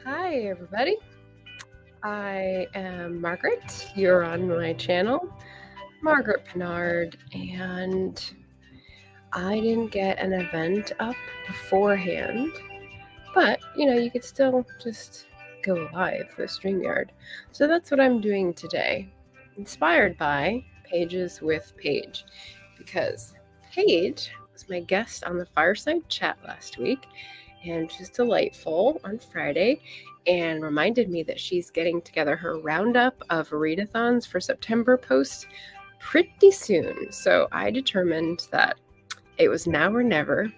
Hi, everybody. I am Margaret. You're on my channel, Margaret Pinard, and I didn't get an event up beforehand, but you could still just go live with StreamYard. So that's what I'm doing today, inspired by Pages with Paige, because Paige was my guest on the Fireside Chat last week, and she's delightful on Friday and reminded me that she's getting together her roundup of Readathons for September posts pretty soon. So I determined that it was now or never.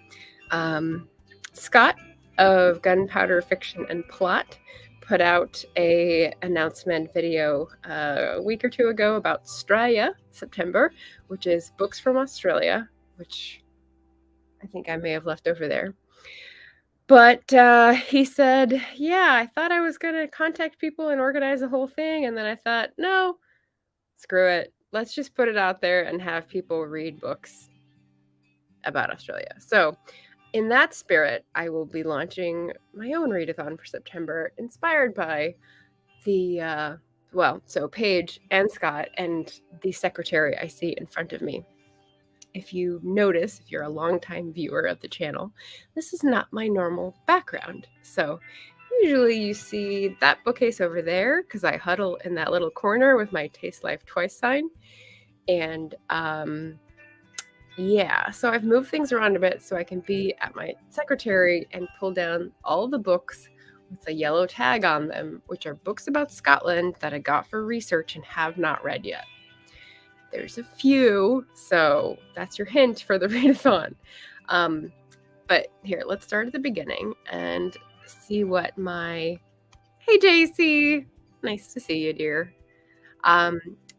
Scott of Gunpowder Fiction and Plot put out a announcement video a week or two ago about Straya September, which is books from Australia, which I think I may have left over there. But he said, yeah, I thought I was going to contact people and organize the whole thing. And then I thought, no, screw it. Let's just put it out there and have people read books about Australia. So in that spirit, I will be launching my own readathon for September, inspired by the, so Paige and Scott and the secretary I see in front of me. If you notice, if you're a longtime viewer of the channel, this is not my normal background. So usually you see that bookcase over there because I huddle in that little corner with my Taste Life Twice sign. And so I've moved things around a bit so I can be at my secretary and pull down all the books with a yellow tag on them, which are books about Scotland that I got for research and have not read yet. There's a few, so that's your hint for the readathon. But here, let's start at the beginning and see what hey JC, nice to see you, dear.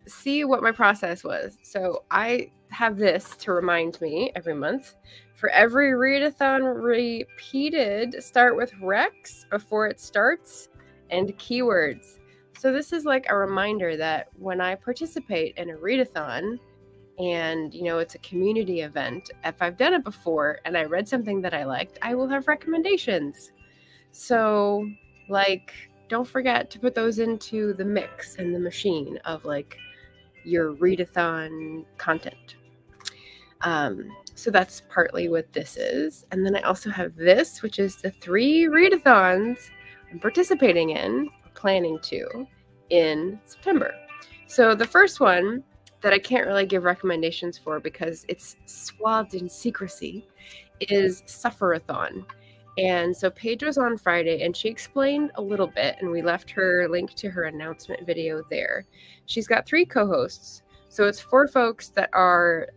See what my process was. So I have this to remind me every month. For every readathon repeated, start with Rex before it starts and keywords. So this is like a reminder that when I participate in a readathon and, it's a community event, if I've done it before and I read something that I liked, I will have recommendations. So, don't forget to put those into the mix and the machine of, your readathon content. So that's partly what this is. And then I also have this, which is the 3 readathons I'm participating in, planning to, in September. So the first one that I can't really give recommendations for because it's swathed in secrecy is Sufferathon. And so Paige was on Friday and she explained a little bit, and we left her link to her announcement video there. She's got 3 co-hosts. So it's 4 folks that are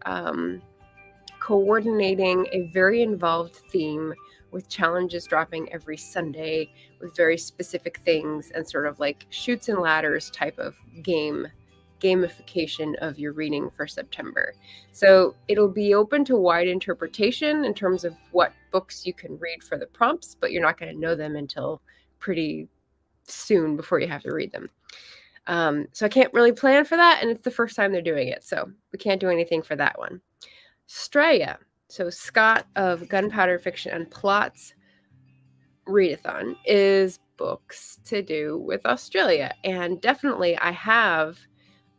coordinating a very involved theme with challenges dropping every Sunday with very specific things and sort of like Chutes and Ladders type of gamification of your reading for September. So it'll be open to wide interpretation in terms of what books you can read for the prompts, but you're not going to know them until pretty soon before you have to read them. So I can't really plan for that, and it's the first time they're doing it, so we can't do anything for that one. Straya, so Scott of Gunpowder Fiction and Plot's readathon is books to do with Australia, and definitely I have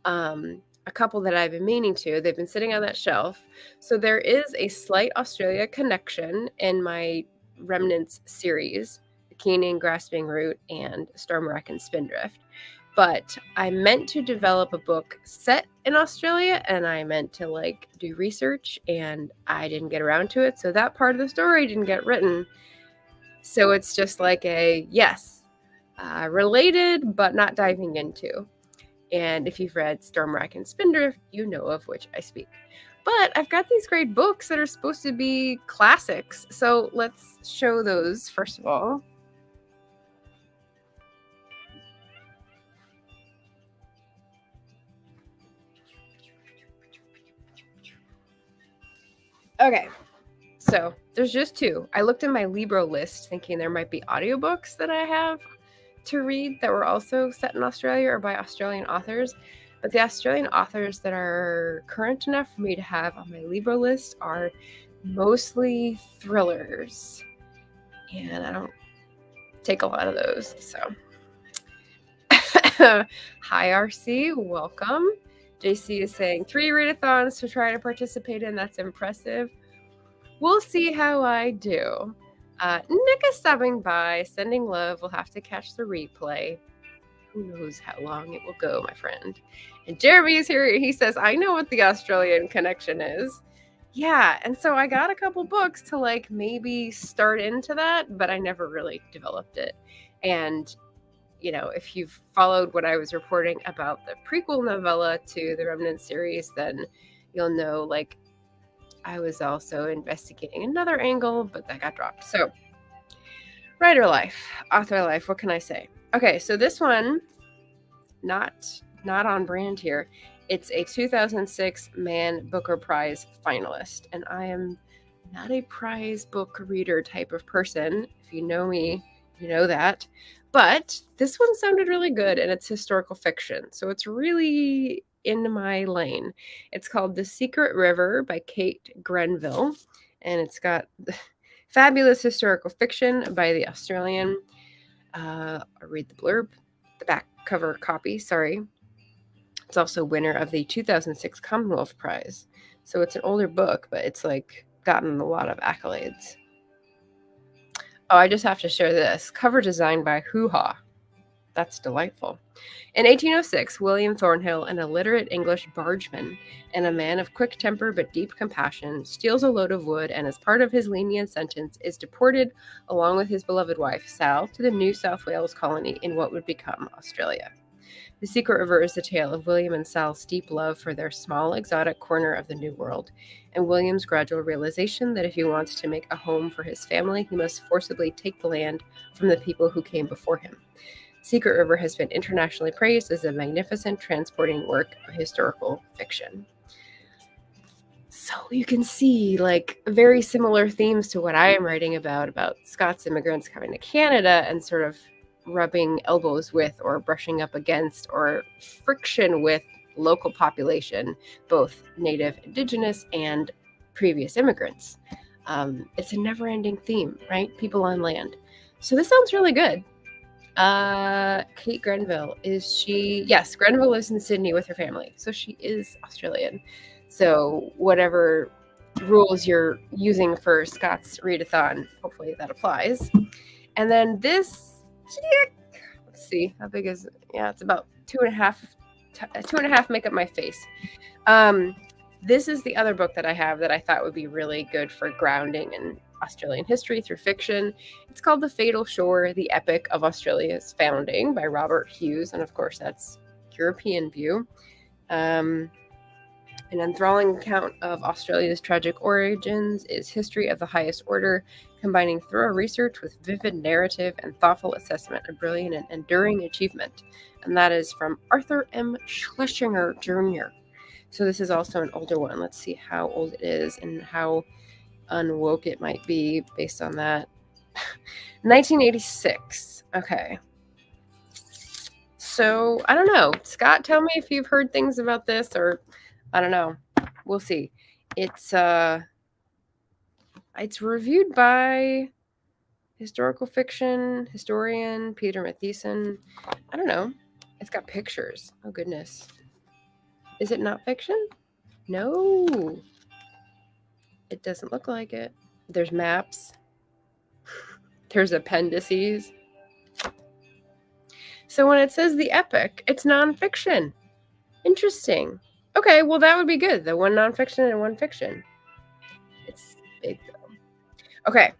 a couple that I've been meaning to. They've been sitting on that shelf. So there is a slight Australia connection in my Remnants series, The Keening, Grasping Root, and Stormwreck and Spindrift. But I meant to develop a book set in Australia, and I meant to do research, and I didn't get around to it. So that part of the story didn't get written. So it's just related, but not diving into. And if you've read Stormwreck and Spindrift, you know of which I speak. But I've got these great books that are supposed to be classics. So let's show those first of all. Okay, so there's just 2. I looked in my Libro list thinking there might be audiobooks that I have to read that were also set in Australia or by Australian authors, but the Australian authors that are current enough for me to have on my Libro list are mostly thrillers, and take a lot of those. So, hi RC, welcome. JC is saying 3 readathons to try to participate in. That's impressive. We'll see how I do. Nick is stopping by, sending love. We'll have to catch the replay. Who knows how long it will go, my friend. And Jeremy is here. He says, I know what the Australian connection is. Yeah, and so I got a couple books to like maybe start into that, but I never really developed it. And, you know, if you've followed what I was reporting about the prequel novella to the Remnant series, then you'll know, like, I was also investigating another angle, but that got dropped. So, writer life, author life, what can I say? Okay, so this one, not on brand here. It's a 2006 Man Booker Prize finalist, and I am not a prize book reader type of person. If you know me, you know that. But this one sounded really good, and it's historical fiction, so it's really in my lane. It's called The Secret River by Kate Grenville, and it's got fabulous historical fiction by the Australian. I'll read the blurb, the back cover copy, sorry. It's also winner of the 2006 Commonwealth Prize. So it's an older book, but it's like gotten a lot of accolades. Oh, I just have to share this. Cover design by Hoo Ha. That's delightful. In 1806, William Thornhill, an illiterate English bargeman and a man of quick temper but deep compassion, steals a load of wood and, as part of his lenient sentence, is deported along with his beloved wife, Sal, to the New South Wales colony in what would become Australia. The Secret River is the tale of William and Sal's deep love for their small, exotic corner of the New World, and William's gradual realization that if he wants to make a home for his family, he must forcibly take the land from the people who came before him. Secret River has been internationally praised as a magnificent transporting work of historical fiction. So you can see, like, very similar themes to what I am writing about Scots immigrants coming to Canada and sort of rubbing elbows with or brushing up against or friction with local population, both native, indigenous, and previous immigrants. It's a never-ending theme, right? People on land. So this sounds really good. Kate Grenville, is she? Yes, Grenville lives in Sydney with her family, so she is Australian. So whatever rules you're using for Scott's Readathon, hopefully that applies. And then this, let's see, how big is it? Yeah, it's about 2.5 make up my face. This is the other book that I have that I thought would be really good for grounding in Australian history through fiction. It's called The Fatal Shore, The Epic of Australia's Founding by Robert Hughes. And of course, that's European view. An enthralling account of Australia's tragic origins is history of the highest order, combining thorough research with vivid narrative and thoughtful assessment, a brilliant and enduring achievement. And that is from Arthur M. Schlesinger Jr. So this is also an older one. Let's see how old it is and how unwoke it might be based on that. 1986. Okay. So I don't know. Scott, tell me if you've heard things about this, or I don't know. We'll see. It's reviewed by historical fiction historian Peter Matthiessen. I don't know. It's got pictures. Oh goodness. Is it not fiction? No. It doesn't look like it. There's maps. There's appendices. So when it says the epic, it's nonfiction. Interesting. Okay, well that would be good. The one nonfiction and one fiction. It's big though. Okay,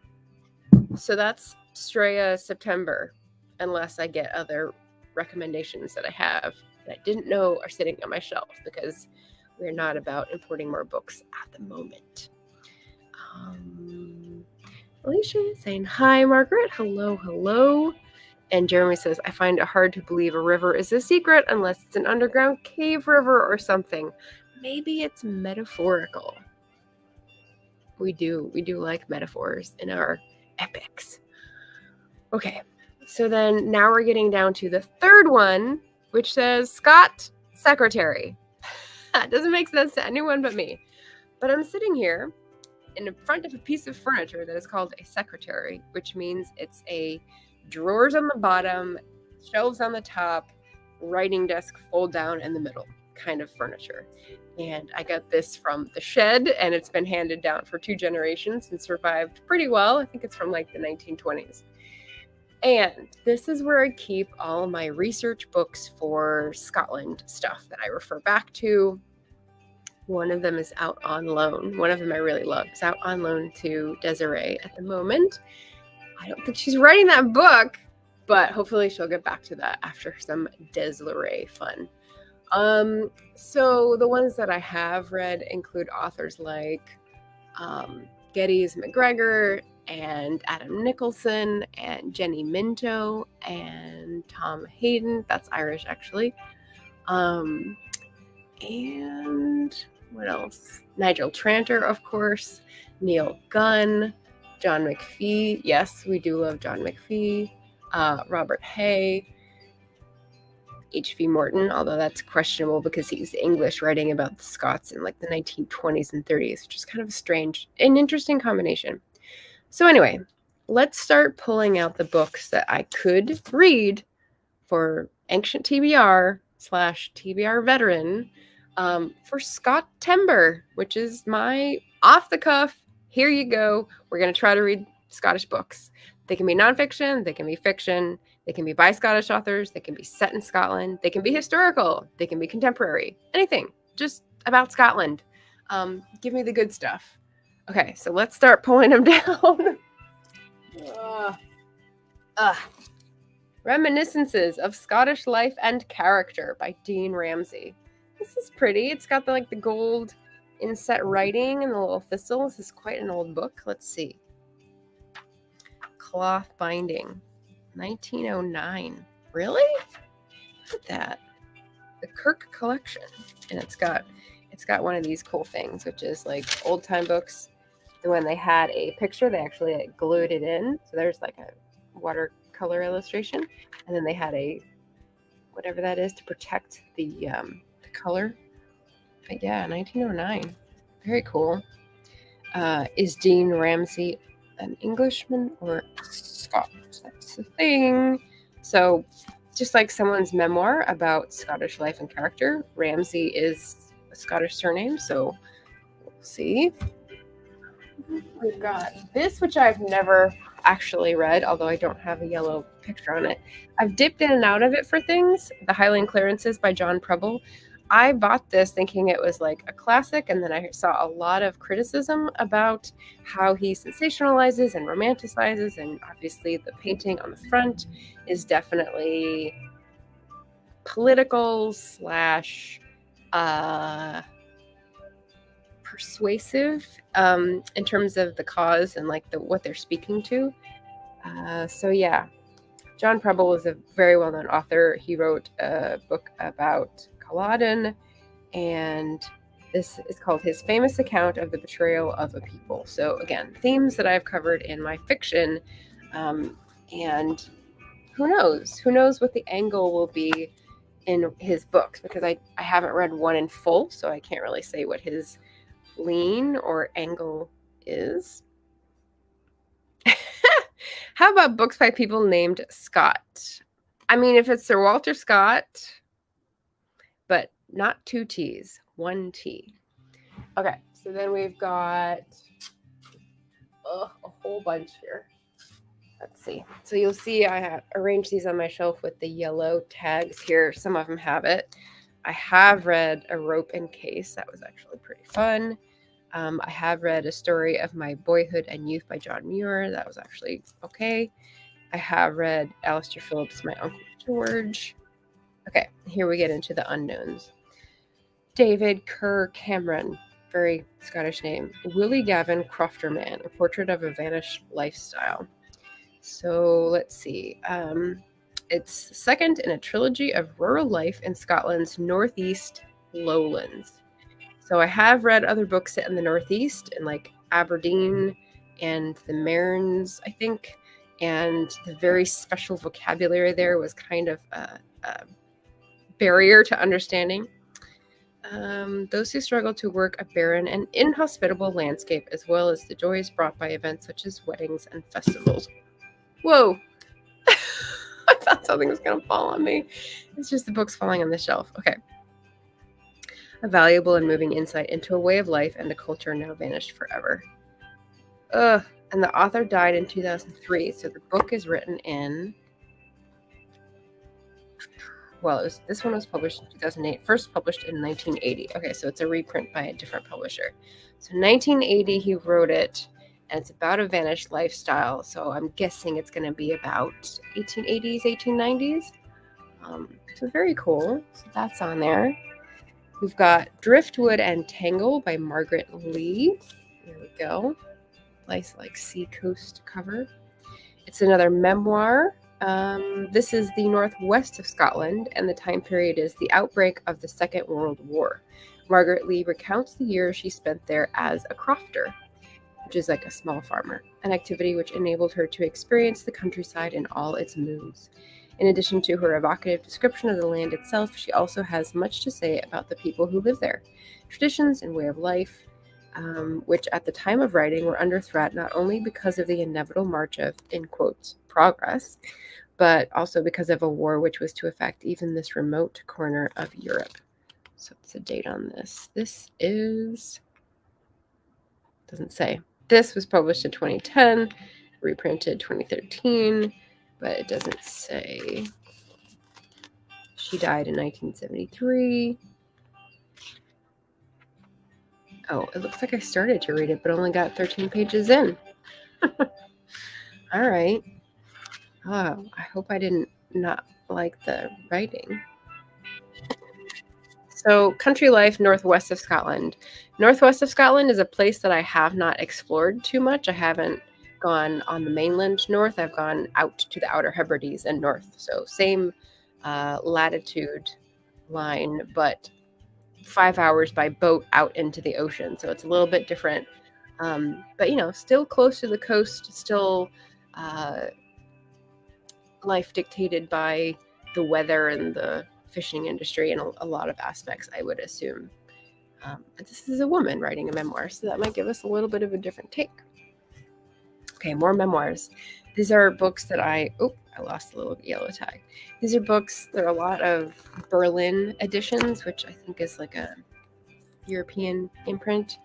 so that's Straya September, unless I get other recommendations that I have that I didn't know are sitting on my shelf, because we're not about importing more books at the moment. Alicia is saying, hi, Margaret. Hello. And Jeremy says, I find it hard to believe a river is a secret unless it's an underground cave river or something. Maybe it's metaphorical. We do like metaphors in our epics. Okay, so then now we're getting down to the third one, which says Scott Secretary. That doesn't make sense to anyone but me. But I'm sitting here in front of a piece of furniture that is called a secretary, which means it's a drawers on the bottom, shelves on the top, writing desk fold down in the middle kind of furniture. And I got this from the shed, and it's been handed down for 2 generations and survived pretty well. I think it's from like the 1920s. And this is where I keep all my research books for Scotland stuff that I refer back to. One of them is out on loan. One of them I really love is out on loan to Desiree at the moment. I don't think she's writing that book, but hopefully she'll get back to that after some Desiree fun. So the ones that I have read include authors like Geddes McGregor and Adam Nicholson and Jenny Minto and Tom Hayden. That's Irish, actually. And what else? Nigel Tranter, of course. Neil Gunn. John McPhee. Yes, we do love John McPhee. Robert Hay. H.V. Morton, although that's questionable because he's English writing about the Scots in like the 1920s and 30s, which is kind of a strange and interesting combination. So anyway, let's start pulling out the books that I could read for Ancient TBR / TBR veteran for Scot-ember, which is my off the cuff. Here you go. We're going to try to read Scottish books. They can be nonfiction. They can be fiction. They can be by Scottish authors. They can be set in Scotland. They can be historical. They can be contemporary. Anything. Just about Scotland. Give me the good stuff. Okay, so let's start pulling them down. Reminiscences of Scottish Life and Character by Dean Ramsay. This is pretty. It's got the gold inset writing and the little thistle. This is quite an old book. Let's see. Cloth binding. 1909. Really? Look at that. The Kirk collection. And it's got one of these cool things, which is like old time books. So when they had a picture, they actually glued it in. So there's like a watercolor illustration. And then they had a whatever that is to protect the color. But yeah, 1909. Very cool. Is Dean Ramsay an Englishman or Scot? That's the thing. So just like someone's memoir about Scottish life and character, Ramsay is a Scottish surname, so we'll see. We've got this, which I've never actually read, although I don't have a yellow picture on it. I've dipped in and out of it for things. The Highland Clearances by John Preble. I bought this thinking it was like a classic, and then I saw a lot of criticism about how he sensationalizes and romanticizes, and obviously the painting on the front is definitely political / persuasive in terms of the cause and like what they're speaking to. So yeah, John Preble was a very well-known author. He wrote a book about Culloden, and this is called His Famous Account of the Betrayal of a People. So again, themes that I've covered in my fiction, and who knows what the angle will be in his books, because I haven't read one in full, so I can't really say what his lean or angle is. How about books by people named Scott? I mean, if it's Sir Walter Scott, but not 2 T's, 1 T. Okay, so then we've got a whole bunch here. Let's see. So you'll see I have arranged these on my shelf with the yellow tags here. Some of them have it. I have read A Rope and Case. That was actually pretty fun. I have read A Story of My Boyhood and Youth by John Muir. That was actually okay. I have read Alistair Phillips' My Uncle George. Okay, here we get into the unknowns. David Kerr Cameron, very Scottish name. Willie Gavin Crofterman, A Portrait of a Vanished Lifestyle. So let's see. It's second in a trilogy of rural life in Scotland's northeast lowlands. So I have read other books set in the northeast, in like Aberdeen and the Mearns, I think. And the very special vocabulary there was kind of a barrier to understanding. Those who struggle to work a barren and inhospitable landscape, as well as the joys brought by events such as weddings and festivals. Whoa. thought something was going to fall on me. It's just the books falling on the shelf. Okay. A valuable and moving insight into a way of life and a culture now vanished forever. Ugh. And the author died in 2003. So the book is written in... Well, this one was published in 2008, first published in 1980. Okay, so it's a reprint by a different publisher. So 1980, he wrote it, and it's about a vanished lifestyle. So I'm guessing it's going to be about 1880s, 1890s. So very cool. So that's on there. We've got Driftwood and Tangle by Margaret Lee. There we go. Nice, like seacoast cover. It's another memoir. This is the northwest of Scotland, and the time period is the outbreak of the Second World War. Margaret Lee recounts the years she spent there as a crofter, which is like a small farmer, an activity which enabled her to experience the countryside in all its moods. In addition to her evocative description of the land itself, she also has much to say about the people who live there, traditions and way of life, which at the time of writing were under threat not only because of the inevitable march of, in quotes, progress, but also because of a war which was to affect even this remote corner of Europe. So what's the date on this? This is, doesn't say. This was published in 2010, reprinted 2013, but it doesn't say. She died in 1973. Oh, it looks like I started to read it, but only got 13 pages in. All right. Oh, I hope I didn't not like the writing. So, country life northwest of Scotland. Northwest of Scotland is a place that I have not explored too much. I haven't gone on the mainland north. I've gone out to the Outer Hebrides and north. So, same latitude line, but 5 hours by boat out into the ocean. So, it's a little bit different. But, still close to the coast, still life dictated by the weather and the fishing industry and a lot of aspects, I would assume. But this is a woman writing a memoir, so that might give us a little bit of a different take. Okay, more memoirs. These are books that I lost a little yellow tag. These are books, there are a lot of Berlin editions, which I think is like a European imprint,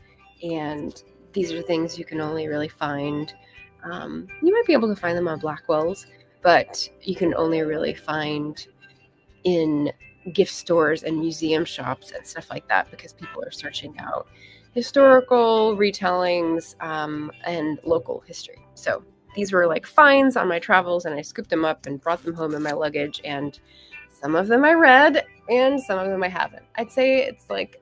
and these are things you can only really find. You might be able to find them on Blackwell's, but you can only really find in gift stores and museum shops and stuff like that, because people are searching out historical retellings and local history. So these were like finds on my travels, and I scooped them up and brought them home in my luggage, and some of them I read and some of them I haven't. I'd say it's like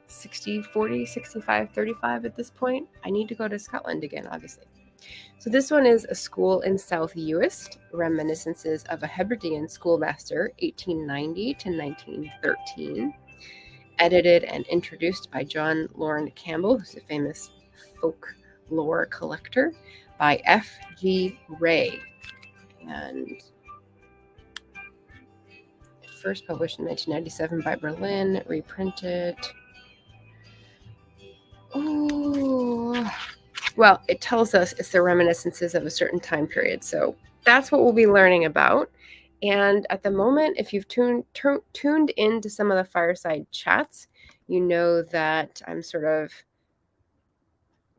60-40, 65-35 at this point. I need to go to Scotland again, obviously. So this one is A School in South Uist, Reminiscences of a Hebridean Schoolmaster, 1890 to 1913. Edited and introduced by John Lorne Campbell, who's a famous folklore collector, by F.G. Ray. And first published in 1997 by Berlin, reprinted. Oh, well, it tells us it's the reminiscences of a certain time period. So that's what we'll be learning about. And at the moment, if you've tuned into some of the Fireside Chats, you know that I'm sort of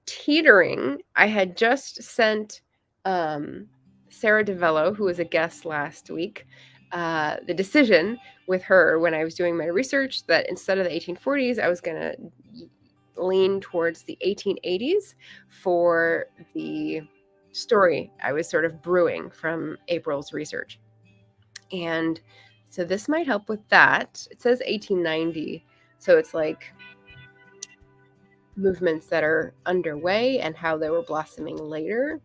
teetering. I had just sent Sarah DeVello, who was a guest last week, the decision with her when I was doing my research that instead of the 1840s, I was going to lean towards the 1880s for the story I was sort of brewing from April's research. And so this might help with that. It says 1890, so it's like movements that are underway and how they were blossoming later.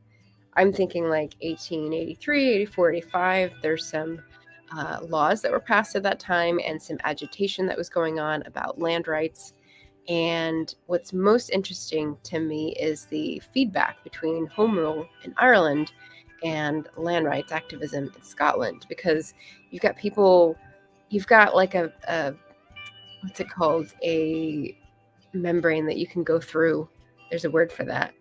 I'm thinking like 1883, 84, 85. There's some laws that were passed at that time and some agitation that was going on about land rights. And what's most interesting to me is the feedback between Home Rule in Ireland and land rights activism in Scotland, because you've got like a what's it called? A membrane that you can go through. There's a word for that.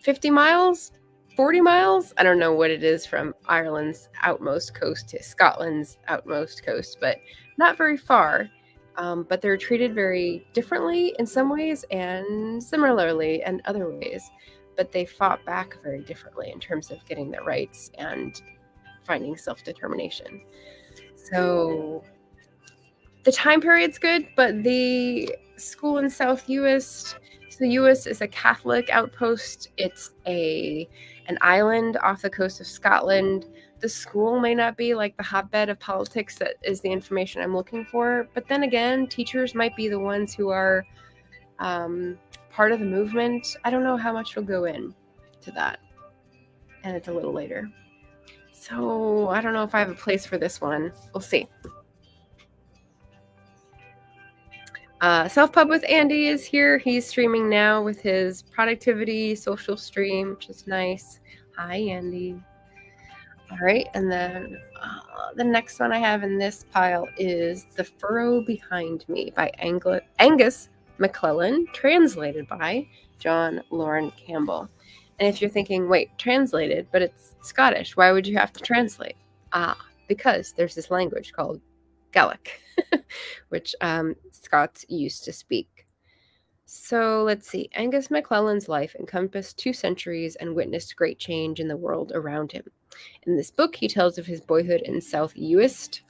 50 miles 40 miles. I don't know what it is from Ireland's outmost coast to Scotland's outmost coast, but not very far. But they're treated very differently in some ways and similarly in other ways. But they fought back very differently in terms of getting their rights and finding self-determination. So the time period's good, but the school in South Uist, so Uist is a Catholic outpost. It's an island off the coast of Scotland. The school may not be like the hotbed of politics that is the information I'm looking for, but then again, teachers might be the ones who are part of the movement. I don't know how much will go in to that, and it's a little later. So I don't know if I have a place for this one. We'll see. Self-Pub with Andy is here. He's streaming now with his productivity social stream, which is nice. Hi, Andy. All right, and then the next one I have in this pile is The Furrow Behind Me by Angus McClellan, translated by John Lauren Campbell. And if you're thinking, wait, translated, but it's Scottish, why would you have to translate? Because there's this language called Gaelic, which Scots used to speak. So let's see. Angus McClellan's life encompassed 2 centuries and witnessed great change in the world around him. In this book, he tells of his boyhood in South Uist.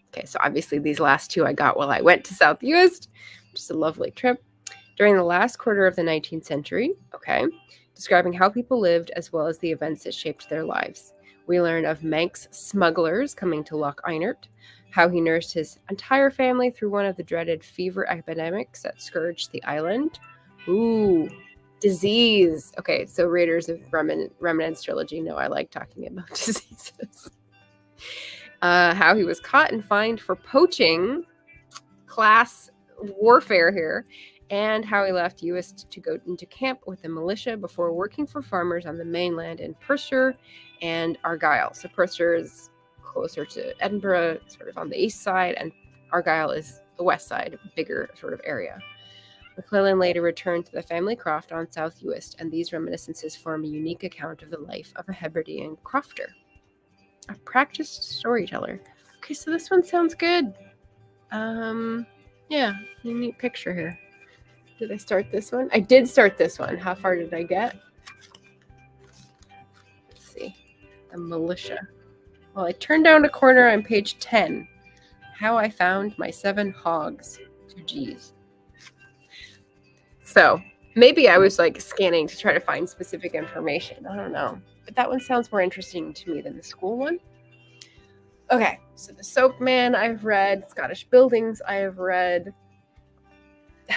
Okay, so obviously these last 2 I got while I went to South Uist, which is a lovely trip. During the last quarter of the 19th century, describing how people lived as well as the events that shaped their lives. We learn of Manx smugglers coming to Loch Einert, how he nursed his entire family through one of the dreaded fever epidemics that scourged the island. Ooh, disease. Okay, so readers of Remnants trilogy know I like talking about diseases. How he was caught and fined for poaching, class warfare here, and how he left Uist to go into camp with the militia before working for farmers on the mainland in Perthshire and Argyll. So Perthshire is closer to Edinburgh, sort of on the east side, and Argyll is the west side, a bigger sort of area. McClellan later returned to the family croft on South Uist, and these reminiscences form a unique account of the life of a Hebridean crofter, a practiced storyteller. Okay, so this one sounds good. Yeah, neat picture here. Did I start this one? I did start this one. How far did I get? Let's see. The militia. Well, I turned down a corner on page 10. How I found my 7 hogs. 2 G's. So maybe I was like scanning to try to find specific information. I don't know. But that one sounds more interesting to me than the school one. Okay, so the Soapman I've read. Scottish Buildings I have read.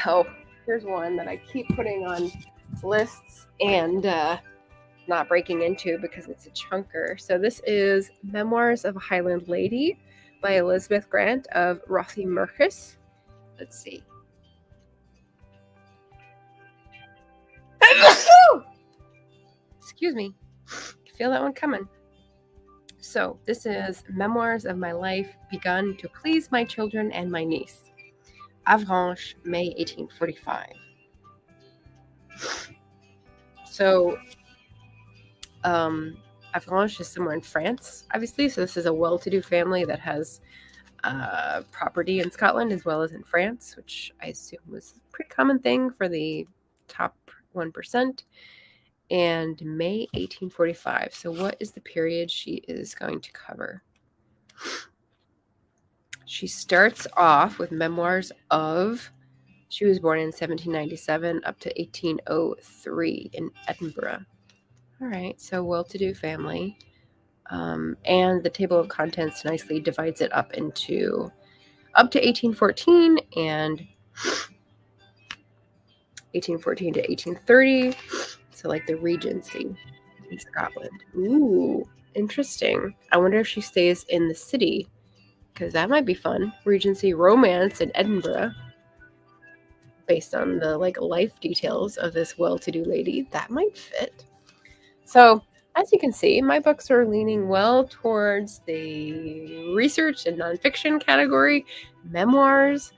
Oh, here's one that I keep putting on lists and not breaking into because it's a chunker. So this is Memoirs of a Highland Lady by Elizabeth Grant of Rothiemurchus. Let's see. Excuse me. I feel that one coming. So this is Memoirs of My Life Begun to Please My Children and My Niece. Avranches, May 1845. So, Avranches is somewhere in France, obviously. So this is a well-to-do family that has property in Scotland as well as in France, which I assume was a pretty common thing for the top 1%. And May 1845. So what is the period she is going to cover? She starts off with memoirs of, she was born in 1797 up to 1803 in Edinburgh. All right, so well-to-do family. And the table of contents nicely divides it up into up to 1814 and 1814 to 1830. So like the Regency in Scotland. Ooh, interesting. I wonder if she stays in the city, because that might be fun. Regency romance in Edinburgh, based on the like life details of this well-to-do lady. That might fit. So as you can see, my books are leaning well towards the research and nonfiction category, memoirs.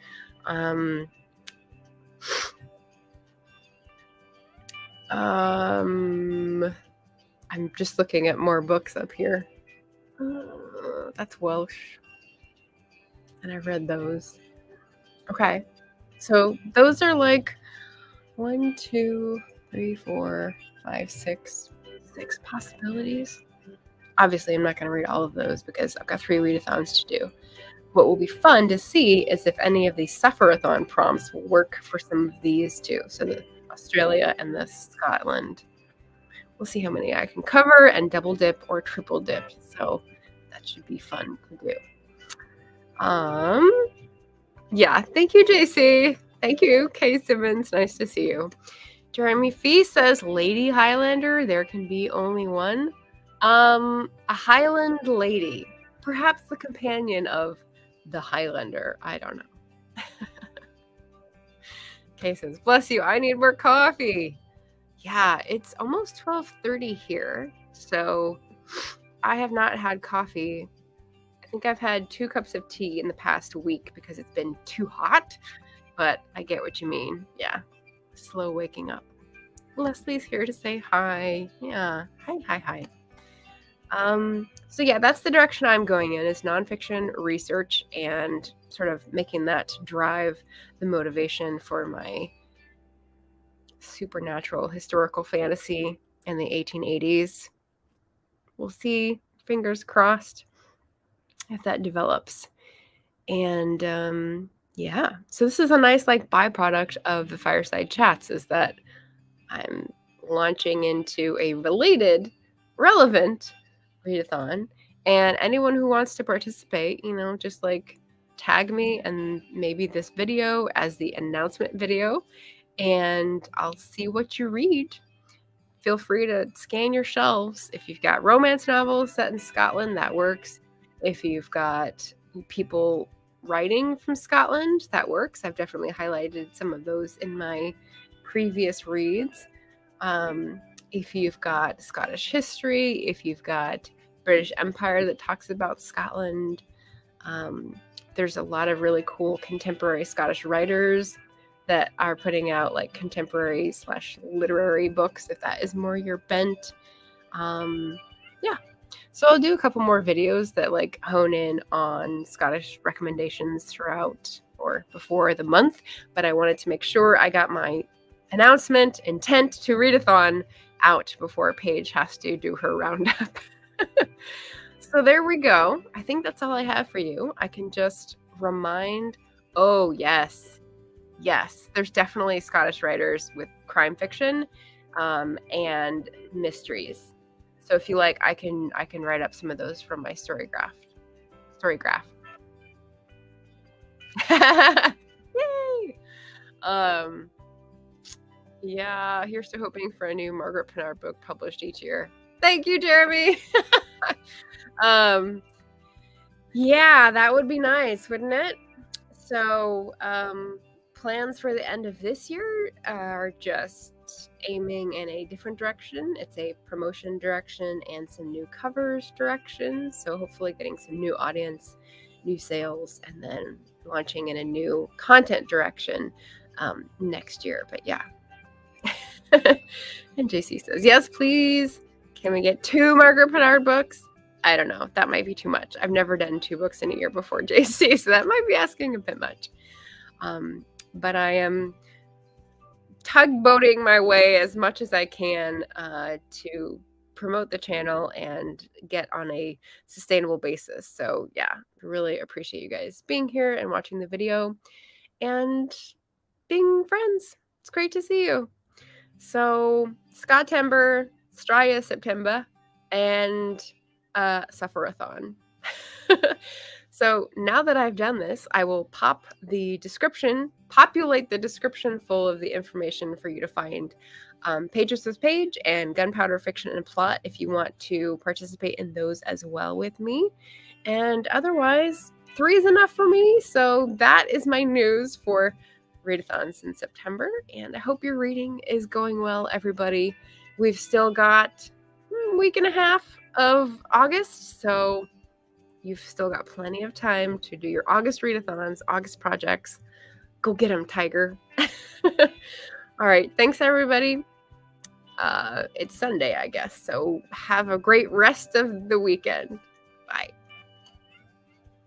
I I'm just looking at more books up here. That's Welsh. And I've read those. Okay. So those are like 1, 2, 3, 4, 5, 6 possibilities. Obviously, I'm not going to read all of those because I've got 3 readathons to do. What will be fun to see is if any of these Sufferathon prompts will work for some of these too. So the Australia and the Scotland. We'll see how many I can cover and double dip or triple dip. So that should be fun to do. Yeah, thank you, JC. Thank you, Kay Simmons. Nice to see you. Jeremy Fee says, Lady Highlander, there can be only one. A Highland lady. Perhaps the companion of the Highlander. I don't know. Kay says, bless you, I need more coffee. Yeah, it's almost 12:30 here. So I have not had coffee. I think I've had 2 cups of tea in the past week because it's been too hot. But I get what you mean. Yeah. Slow waking up. Leslie's here to say hi. Yeah. Hi. So yeah, that's the direction I'm going in, is nonfiction research and sort of making that drive the motivation for my supernatural historical fantasy in the 1880s. We'll see, fingers crossed, if that develops. And yeah, so this is a nice like byproduct of the Fireside Chats, is that I'm launching into a related, relevant readathon, and anyone who wants to participate, just like tag me and maybe this video as the announcement video, and I'll see what you read. Feel free to scan your shelves. If you've got romance novels set in Scotland, that works. If you've got people writing from Scotland, that works. I've definitely highlighted some of those in my previous reads. If you've got Scottish history, if you've got British Empire that talks about Scotland, there's a lot of really cool contemporary Scottish writers that are putting out like contemporary / literary books, if that is more your bent. Yeah. So I'll do a couple more videos that like hone in on Scottish recommendations throughout or before the month, but I wanted to make sure I got my announcement intent to readathon out before Paige has to do her roundup. So there we go. I think that's all I have for you. I can just remind, oh yes, there's definitely Scottish writers with crime fiction and mysteries. So if you like, I can write up some of those from my story graph. Yay! Yeah, here's to hoping for a new Margaret Pinard book published each year. Thank you, Jeremy. Yeah, that would be nice, wouldn't it? So plans for the end of this year are just aiming in a different direction. It's a promotion direction and some new covers direction. So hopefully getting some new audience, new sales, and then launching in a new content direction next year. But yeah. And JC says, yes, please. Can we get 2 Margaret Pinard books? I don't know. That might be too much. I've never done 2 books in a year before, JC, so that might be asking a bit much. But I am tugboating my way as much as I can to promote the channel and get on a sustainable basis. So yeah, really appreciate you guys being here and watching the video and being friends. It's great to see you. So Scot-ember, Straya September, and Sufferathon. So now that I've done this, I will populate the description full of the information for you to find Pages with Page and Gunpowder Fiction and Plot if you want to participate in those as well with me. And otherwise, 3 is enough for me. So that is my news for Readathons in September. And I hope your reading is going well, everybody. We've still got a week and a half of August, so you've still got plenty of time to do your August readathons, August projects. Go get them, Tiger. All right. Thanks, everybody. It's Sunday, I guess. So have a great rest of the weekend. Bye.